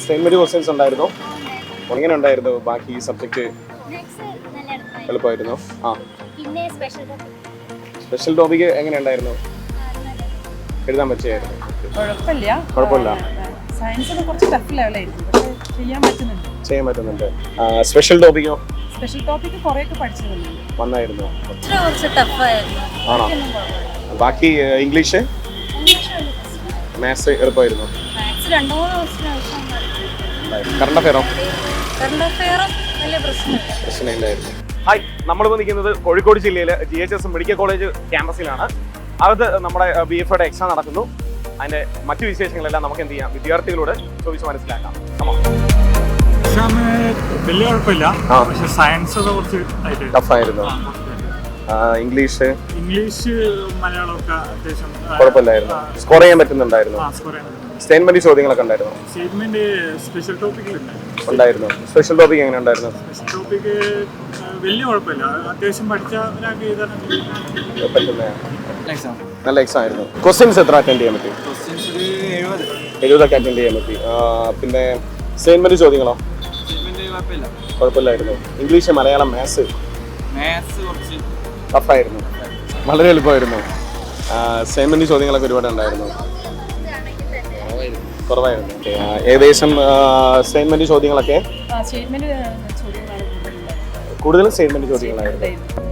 Statement questions ഉണ്ടായിരുന്നോ? എങ്ങനെ ഉണ്ടായിരുന്നു? ബാക്കി സബ്ജക്ട് എളുപ്പമായിരുന്നു. സ്പെഷ്യൽ ടോപ്പിക് എങ്ങനെ ഉണ്ടായിരുന്നു? എഴുതാൻ പറ്റിയായിരുന്നു? കുഴപ്പമില്ല. സയൻസ് കുറച്ച് ടഫ് ലെവലായിരുന്നു, പക്ഷേ ചെയ്യാൻ പറ്റുന്നുണ്ട്. സ്പെഷ്യൽ ടോപ്പിക്കോ? സ്പെഷ്യൽ ടോപ്പിക് കുറേയൊക്കെ പഠിച്ചതല്ലേ വന്നായിരുന്നു. കുറച്ച് ടഫായിരുന്നു. ആണോ? ബാക്കി ഇംഗ്ലീഷ്, മാത്സ് എളുപ്പമായിരുന്നു. കറണ്ട് അഫെയറും വലിയ പ്രശ്നമില്ലായിരുന്നു. ഹായ്, നമ്മളിപ്പോൾ നിൽക്കുന്നത് കോഴിക്കോട് ജില്ലയിലെ GHS മെഡിക്കൽ കോളേജ് ക്യാമ്പസിലാണ്. അകത്ത് നമ്മുടെ BFAയുടെ എക്സാം നടക്കുന്നു. അതിന്റെ മറ്റു വിശേഷങ്ങളെല്ലാം നമുക്ക് എന്ത് ചെയ്യാം, വിദ്യാർത്ഥികളോട് ചോദിച്ച് മനസ്സിലാക്കാം. വലിയ കുഴപ്പമില്ല, പക്ഷെ സയൻസ് കുറച്ച് ടഫായിരുന്നു. ഇംഗ്ലീഷ് മലയാളമൊക്കെ അത്യാവശ്യം കുഴപ്പമില്ലായിരുന്നു. സ്കോർ ചെയ്യാൻ പറ്റുന്നുണ്ടായിരുന്നു. സ്റ്റേറ്റ്മെന്റ് ചോദ്യങ്ങളൊക്കെ ഉണ്ടായിരുന്നു. സ്റ്റേറ്റ്മെന്റ് സ്പെഷ്യൽ ടോപ്പിക് ഉണ്ടായിരുന്നു. സ്പെഷ്യൽ ടോപ്പിക് എങ്ങനെ ഉണ്ടായിരുന്നു? സ്പെഷ്യൽ ടോപ്പിക് വലിയ കുഴപ്പമില്ല, അത്യാവശ്യം പഠിച്ച ഒരാൾക്ക് നല്ല എക്സാം ആയിരുന്നു. ക്വസ്റ്റ്യൻസ് എത്ര അറ്റൻഡ് ചെയ്യാൻ പറ്റി? 70 അറ്റൻഡ് ചെയ്യാൻ പറ്റി. പിന്നെ സ്റ്റേറ്റ്മെന്റ് ചോദ്യങ്ങളോ? കുഴപ്പമില്ലായിരുന്നു. ഇംഗ്ലീഷ്, മലയാളം, മാത്സ് കുറച്ച് ടഫായിരുന്നു. വളരെ എളുപ്പമായിരുന്നു. സ്റ്റേറ്റ്മെന്റ് ചോദ്യങ്ങളൊക്കെ ഒരുപാട് ഉണ്ടായിരുന്നു. കുറവായിരുന്നു. ഏകദേശം സ്റ്റേറ്റ്മെന്റ് ചോദ്യങ്ങളൊക്കെ കൂടുതലും സ്റ്റേറ്റ്മെന്റ് ചോദ്യങ്ങളായിരുന്നു.